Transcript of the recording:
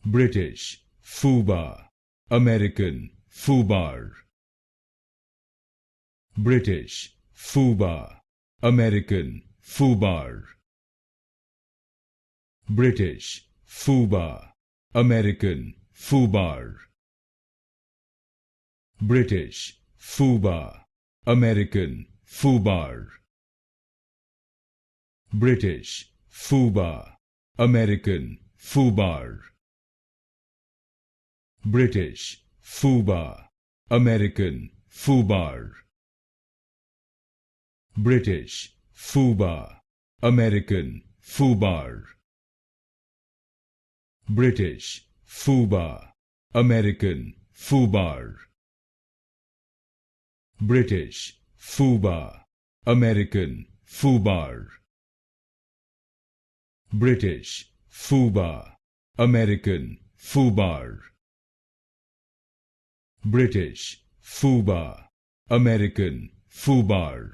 British FUBAR, American FUBAR. British FUBAR, American FUBAR. British FUBAR, American FUBAR. British FUBAR, American FUBAR. British FUBAR, American FUBAR. British FUBAR, American FUBAR. British FUBAR, American FUBAR. British FUBAR, American FUBAR. British FUBAR, American FUBAR. British FUBAR, American FUBAR. British FUBAR, American FUBAR.